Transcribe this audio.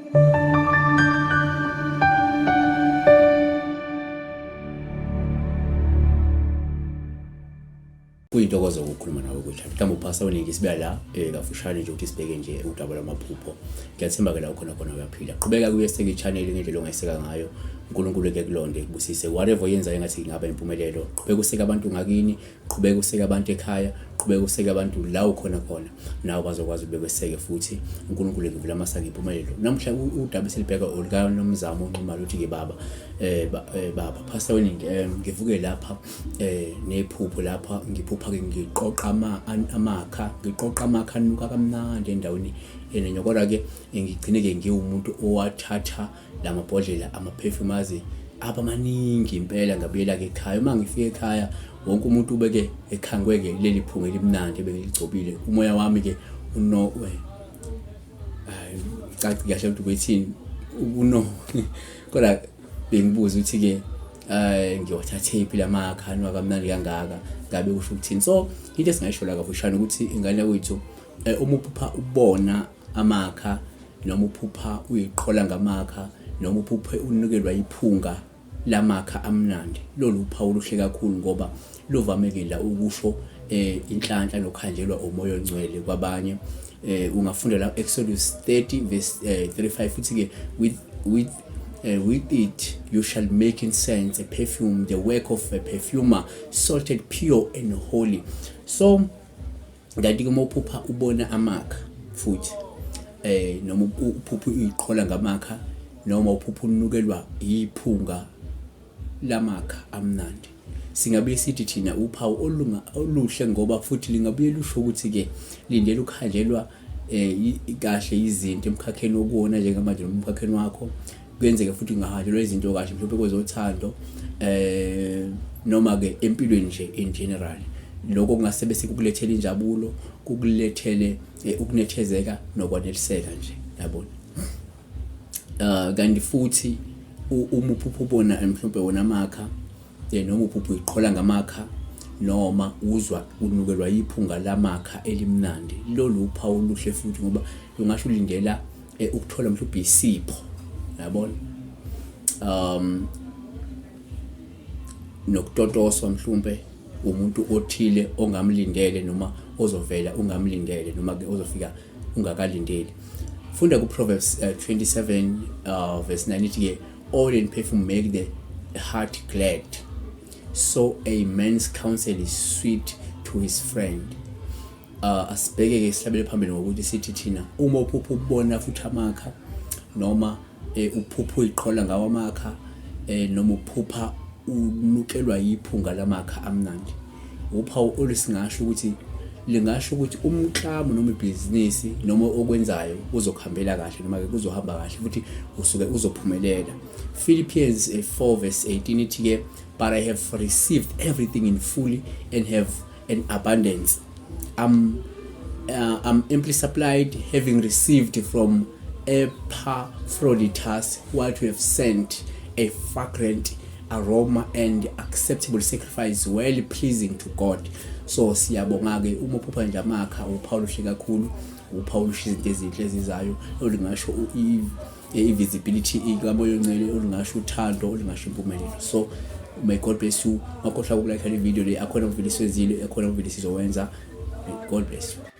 Kuyintokozo ukukhuluma nawe ukuthi mhlawumbe uphasa uningi sibuya la kafushane nje ukuthi sibheke nje udaba lwamaphupho. Ngiyathemba ke la khona uyaphila. Qhubeka kuyeseka i-channel ngendlela ongayiseka ngayo. uNkulunkulu ke kulonde kubusise whatever yenza engathi ingaba impumelelo. Qhubeka useka abantu ngakini, qhubeka useka abantu ekhaya, qhubeka useka abantu la ukhona khona. Nawe bazokwazi ubekweseke futhi uNkulunkulu ngivula amasaka impumelelo. Namhla udaba esilibheka olika nomzamo unquma ukuthi ke baba baba Pastor Winning ngivuke lapha nephupho lapha ngiphupha ke ngiqoqa amakha anuka kamnandi endaweni enenyokola ke ngigcine ke ngiwumuntu owathatha lamabhodlela ama-perfume aba maningi impela ngabuyela ke ekhaya. Uma ngifika ekhaya wonke umuntu ubeke ekhangwe ke leli phunga elimnandi beligcobile umoya wami ke caci kahle ukuthi kwethini uno kodwa bengibuza ukuthi ke ngiyothatha iphi lamakha anuka kamnandi kangaka ngabe kusho ukuthini. So into esingayisho la kafushane ukuthi ingane wethu uma uphupha ubona amakha noma uphupha uyiqhola ngamakha noma uphuphe unukelwa iphunga lamakha amnandi, lolu uphawu luhle kakhulu ngoba luvamekile ukusho inhlanhla lokhanjelwa umoya ongcwele kwabanye. Ungafunda la Exodus 30 verse 35 futhi ke with it you shall make incense, a perfume, the work of a perfumer, salted, pure and holy. So ngathi uma uphupha ubona amakha futhi noma uphupha uyiqhola ngamakha noma uphupha unukelwa iphunga lamakha amnandi, singabe sithi thina uphawu oluhle ngoba futhi lingabuye lusho ukuthi ke lindele ukhanjelwa kahle izinto emkhakheni okuwona njengamanje nomkhakheni wakho. Kuyenzeka futhi ungahanjelwa izinto kahle mhlawumbe kwezothando noma ke empilweni nje in general. Lokho kungasebe sikulethele injabulo, kukulethele ukunethezeka nokwaneliseka nje, yabona. Kanti futhi uma uphupha ubona mhlawumbe wona amakha noma uphupha uyiqhola ngamakha noma uzwa unukelwa iphunga lamakha elimnandi, lolu uphawu luhle futhi ngoba ungasho ulindela ukuthola mhlawumbe isipho, yabona. Nokutotoswa mhlawumbe umuntu othile ongamlindele noma ozovela ungamlindele noma ke ozofika ungakalindeli. Funda ku Proverbs 27 verse 9 ithi ke oil and perfume make the heart glad, so a man's counsel is sweet to his friend. Asibheke ke sihlabele phambili ngokuthi sithi thina uma uphupha ubona futhi amakha noma uphupha uyiqhola ngawo amakha noma uphupha unukelwa iphunga lamakha amnandi, uphawu olusingasho ukuthi lingasho ukuthi umklamo noma ibhizinisi noma okwenzayo uzokuhambela kahle noma ke kuzohamba kahle futhi usuke uzophumelela. Philippians 4 verse 18 ithi ke but I have received everything in full and have an abundance. I'm amply supplied, having received from Epaphroditus what we have sent, a fragrant aroma and acceptable sacrifice, well pleasing to God. So siyabonga ke uma uphupha nje amakha uphawu luhle kakhulu, uphawu luhle izinto ezinhle ezizayo olingasho i-visibility ikamoya ongcwele, olingasho uthando, olingasho impumelelo. So may God bless you. Makhohlwa ukulike le video le, akhona umveli sizwile, akhona umveli sizowenza. God bless you.